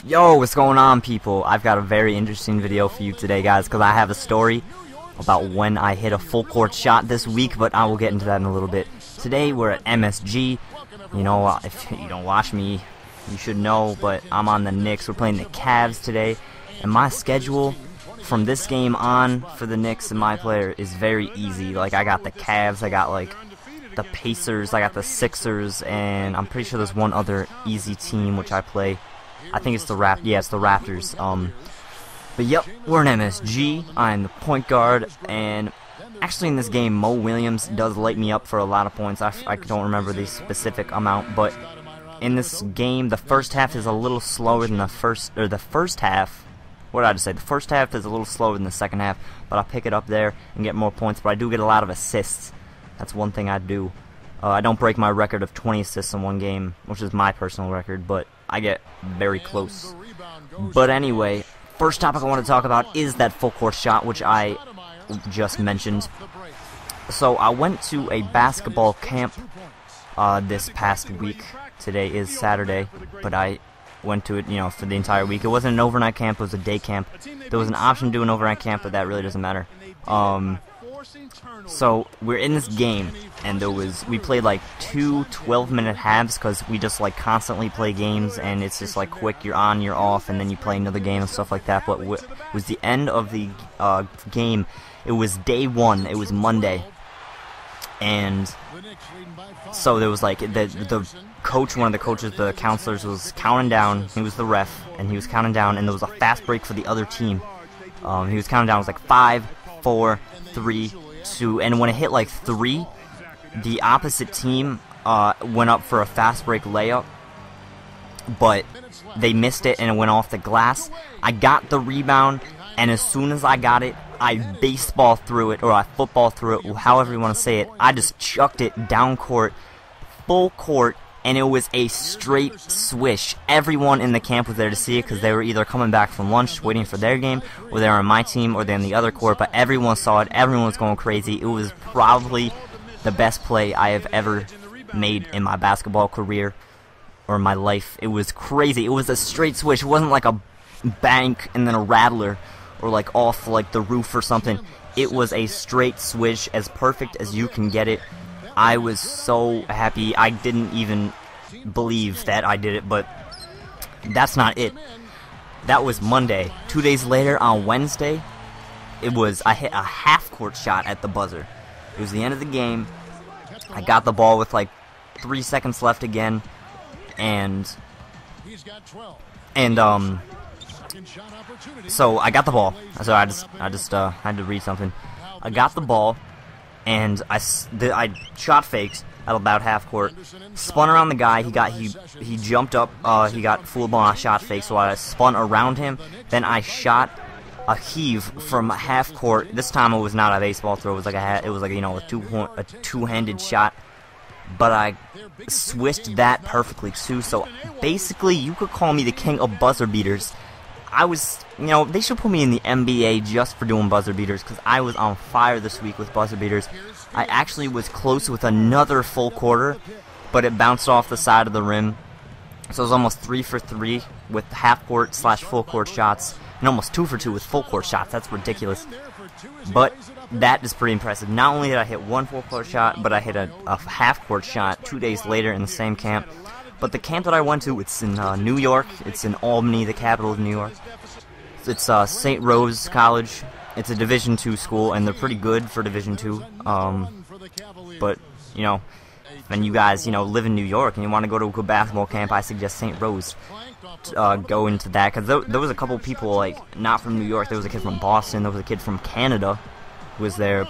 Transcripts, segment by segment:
Yo, what's going on, people? I've got a very interesting video for you today, guys, because I have a story about when I hit a full court shot this week, but I will get into that in a little bit. Today, we're at MSG. You know, if you don't watch me, you should know, but I'm on the Knicks. We're playing the Cavs today, and my schedule from this game on for the Knicks and my player is very easy. Like, I got the Cavs, I got, like, the Pacers, I got the Sixers, and I'm pretty sure there's one other easy team which I play. I think it's the it's the Raptors. But yep, we're in MSG. I'm the point guard, and actually in this game, Mo Williams does light me up for a lot of points. I don't remember the specific amount, but in this game, the first half is a little slower than the first half. What did I just say? The first half is a little slower than the second half, but I'll pick it up there and get more points. But I do get a lot of assists. That's one thing I do. I don't break my record of 20 assists in one game, which is my personal record, but I get very close. But anyway, first topic I want to talk about is that full court shot, which I just mentioned. So I went to a basketball camp this past week. Today is Saturday, but I went to it, for the entire week. It wasn't an overnight camp, it was a day camp. There was an option to do an overnight camp, but that really doesn't matter. So we're in this game, and we played like two 12-minute halves because we just like constantly play games, and it's just like quick, you're on, you're off, and then you play another game and stuff like that. But it was the end of the game. It was day one. It was Monday, and so there was like the coach, one of the coaches, the counselors, was counting down. He was the ref, and he was counting down, and there was a fast break for the other team. He was counting down. It was like 5, 4, 3, 2, and when it hit like 3, the opposite team went up for a fast break layup, but they missed it and it went off the glass. I got the rebound, and as soon as I got it, I baseball threw it, or I football threw it, however you want to say it. I just chucked it down court, full court, and it was a straight swish. Everyone in the camp was there to see it because they were either coming back from lunch waiting for their game, or they were on my team, or they're in the other court, but everyone saw it. Everyone was going crazy. It was probably the best play I have ever made in my basketball career or my life. It was crazy. It was a straight swish. It wasn't like a bank and then a rattler or like off like the roof or something. It was a straight swish, as perfect as you can get it. I was so happy. I didn't even believe that I did it, but that's not it. That was Monday. 2 days later, on Wednesday, I hit a half-court shot at the buzzer. It was the end of the game. I got the ball with like 3 seconds left again, and so I got the ball. So I just had to read something. I got the ball, and I shot faked at about half court, spun around the guy. He jumped up. He got fooled on a shot fake, so I spun around him. Then I shot a heave from half court. This time it was not a baseball throw. It was like a two-handed shot. But I swished that perfectly too. So basically, you could call me the king of buzzer beaters. They should put me in the NBA just for doing buzzer beaters, because I was on fire this week with buzzer beaters. I actually was close with another full quarter, but it bounced off the side of the rim. So it was almost 3 for 3 with half-court / full-court shots, and almost 2 for 2 with full-court shots. That's ridiculous. But that is pretty impressive. Not only did I hit one full-court shot, but I hit a half-court shot 2 days later in the same camp. But the camp that I went to, it's in New York. It's in Albany, the capital of New York. It's St. Rose College. It's a Division II school, and they're pretty good for Division II. But, when you guys, live in New York and you want to go to a good basketball camp, I suggest St. Rose. Go into that, because there was a couple people, like, not from New York. There was a kid from Boston. There was a kid from Canada who was there.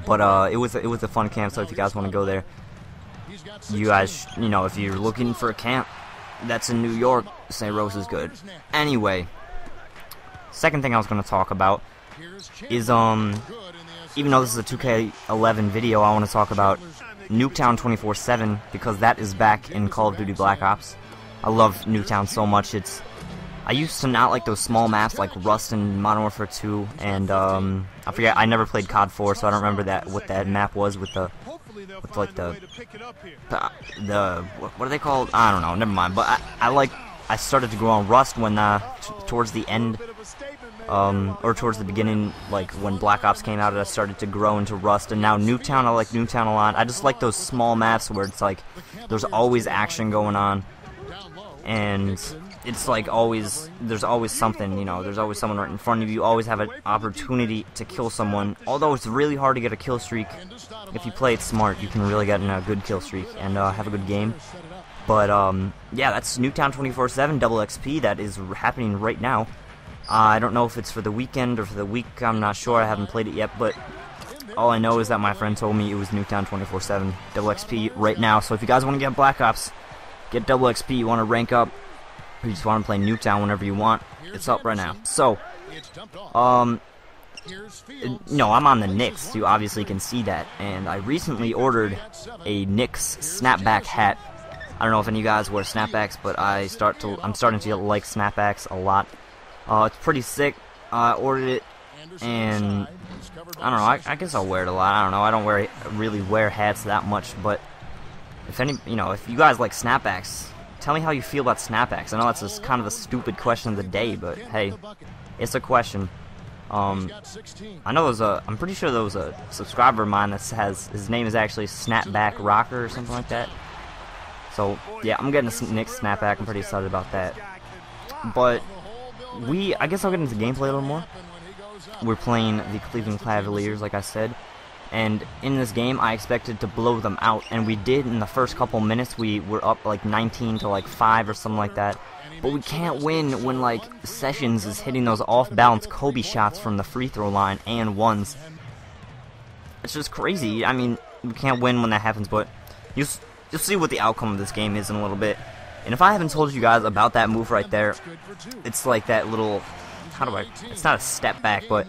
But it was a fun camp, so if you guys want to go there, you guys, if you're looking for a camp that's in New York, St. Rose is good. Anyway, second thing I was going to talk about is, even though this is a 2K11 video, I want to talk about Nuketown 24/7, because that is back in Call of Duty Black Ops. I love Nuketown so much. I used to not like those small maps like Rust and Modern Warfare 2, and I forget, I never played COD 4, so I don't remember what that map was with like the what are they called? I don't know, never mind. But I I started to grow on Rust when towards the end, or towards the beginning, like when Black Ops came out, I started to grow into Rust, and now Nuketown, I like Nuketown a lot. I just like those small maps where it's like there's always action going on, and it's like there's always something, you know, there's always someone right in front of you. You always have an opportunity to kill someone, although it's really hard to get a kill streak. If you play it smart, you can really get in a good kill streak and have a good game. But yeah, that's Nuketown 24/7 double XP that is happening right now. I don't know if it's for the weekend or for the week, I'm not sure, I haven't played it yet, but all I know is that my friend told me it was Nuketown 24/7 double XP right now. So if you guys want to get Black Ops, get double XP, you want to rank up, or you just want to play Nuketown whenever you want, it's up right now. So, no, I'm on the Knicks, you obviously can see that, and I recently ordered a Knicks snapback hat. I don't know if any of you guys wear snapbacks, but I'm starting to like snapbacks a lot. It's pretty sick. I ordered it, and I don't know, I guess I'll wear it a lot. I don't know, I don't really wear hats that much, but if you guys like snapbacks, tell me how you feel about snapbacks. I know that's just kind of a stupid question of the day, but hey, it's a question. I know I'm pretty sure there was a subscriber of mine that has, his name is actually Snapback Rocker or something like that. So yeah, I'm getting a Knicks snapback. I'm pretty excited about that. But I guess I'll get into gameplay a little more. We're playing the Cleveland Cavaliers, like I said, and in this game I expected to blow them out, and we did. In the first couple minutes we were up like 19 to like 5 or something like that. But we can't win when like Sessions is hitting those off-balance Kobe shots from the free throw line and ones. It's just crazy. I mean, we can't win when that happens, but you'll see what the outcome of this game is in a little bit. And if I haven't told you guys about that move right there, it's like that little, it's not a step back, but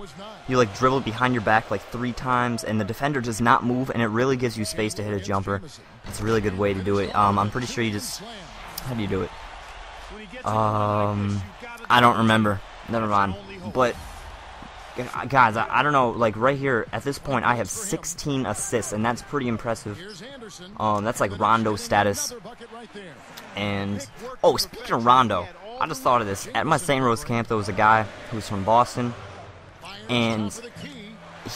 you like dribble behind your back like 3 times, and the defender does not move, and it really gives you space to hit a jumper. It's a really good way to do it. I'm pretty sure you just, how do you do it? I don't remember. Never mind. But guys, I don't know, like right here at this point I have 16 assists, and that's pretty impressive. That's like Rondo status. And oh, speaking of Rondo, I just thought of this. At my St. Rose camp there was a guy who's from Boston, and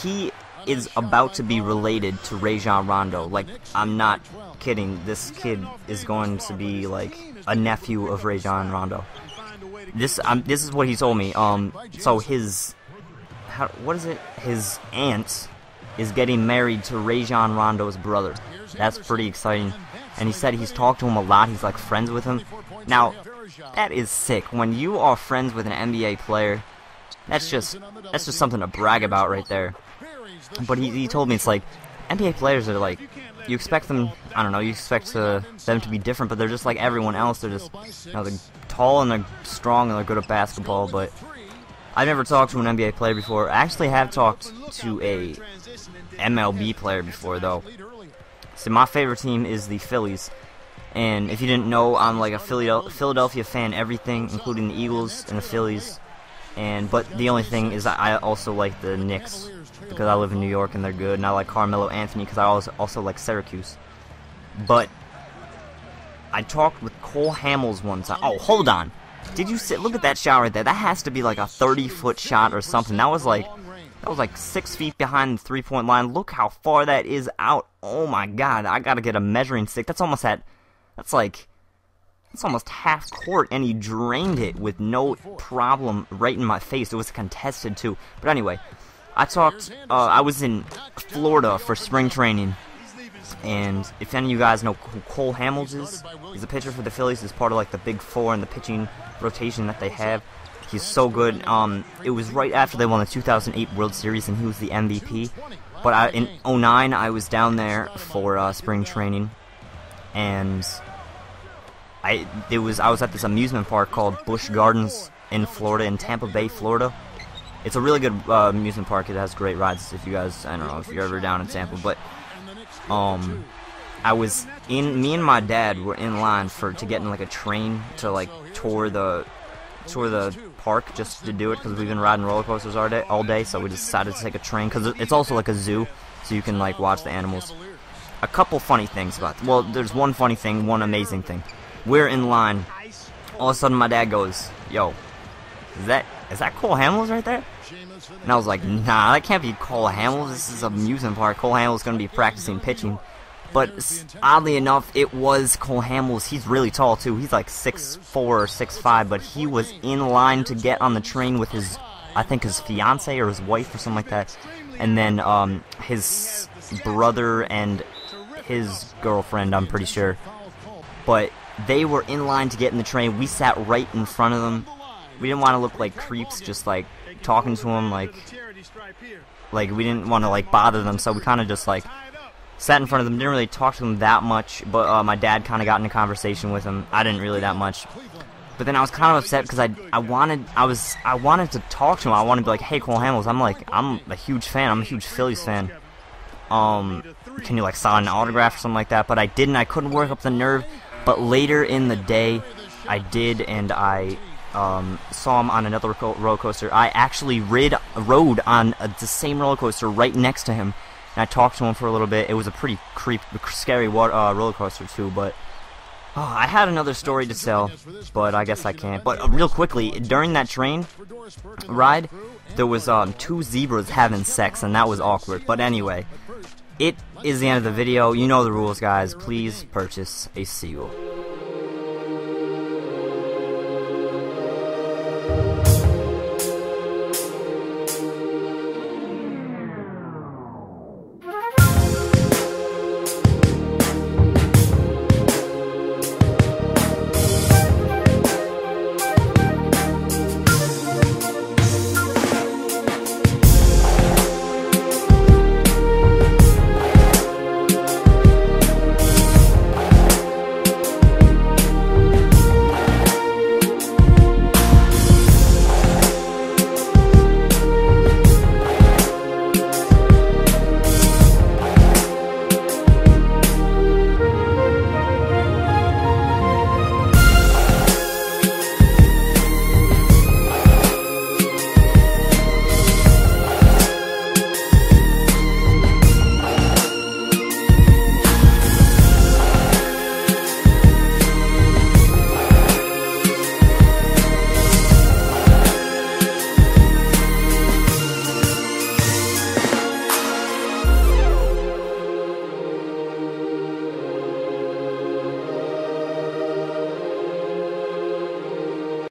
he is about to be related to Rajon Rondo. Like, I'm not kidding, this kid is going to be like a nephew of Rajon Rondo. This is what he told me. So his his aunt is getting married to Rajon Rondo's brother. That's pretty exciting. And he said he's talked to him a lot. He's like friends with him. Now, that is sick. When you are friends with an NBA player, that's just something to brag about right there. But he told me it's like NBA players are like, you expect them, I don't know, you expect them to be different, but they're just like everyone else. They're just, you know, they're tall and they're strong and they're good at basketball. But I've never talked to an NBA player before. I actually have talked to a MLB player before, though. So my favorite team is the Phillies, and if you didn't know, I'm like a Philadelphia fan, everything, including the Eagles and the Phillies. But the only thing is I also like the Knicks because I live in New York and they're good, and I like Carmelo Anthony because I also like Syracuse. But I talked with Cole Hamels one time. Oh, hold on. Did you see? Look at that shot right there. That has to be like a 30-foot shot or something. That was like 6 feet behind the three-point line. Look how far that is out. Oh my god, I gotta get a measuring stick. That's almost half court, and he drained it with no problem right in my face. It was contested too. But anyway, I was in Florida for spring training, and if any of you guys know who Cole Hamels is, he's a pitcher for the Phillies. He's part of like the Big Four and the pitching rotation that they have. He's so good. It was right after they won the 2008 World Series, and he was the MVP. But in 2009, I was down there for spring training, and I was at this amusement park called Busch Gardens in Florida, in Tampa Bay, Florida. It's a really good amusement park. It has great rides. If you guys, I don't know if you're ever down in Tampa, but me and my dad were in line to get in like a train to like tour the park just to do it, because we've been riding roller coasters all day, so we decided to take a train because it's also like a zoo, so you can like watch the animals. A couple funny things about it. Well, there's one funny thing, one amazing thing. We're in line, all of a sudden my dad goes, "Yo, is that Cole Hamels right there?" And I was like, "Nah, that can't be Cole Hamels. This is an amusement park. Cole Hamels gonna be practicing pitching." But oddly enough, it was Cole Hamels. He's really tall too. He's like 6'4" or 6'5", but he was in line to get on the train with his, I think his fiance or his wife or something like that, and then his brother and his girlfriend, I'm pretty sure. But they were in line to get in the train. We sat right in front of them. We didn't want to look like creeps, just like talking to them, like we didn't want to like bother them, so we kind of just like sat in front of them. Didn't really talk to them that much, but my dad kind of got in a conversation with him. I didn't really that much. But then I was kind of upset because I wanted to talk to him. I wanted to be like, "Hey, Cole Hamels, I'm a huge fan. I'm a huge Phillies fan. Can you like sign an autograph or something like that?" But I didn't. I couldn't work up the nerve. But later in the day, I did, and I saw him on another roller coaster. I actually rode on the same roller coaster right next to him, and I talked to him for a little bit. It was a pretty scary roller coaster too, but I had another story to tell, but I guess I can't. But real quickly, during that train ride, there was 2 zebras having sex, and that was awkward. But anyway, it is the end of the video. You know the rules, guys. Please purchase a seagull.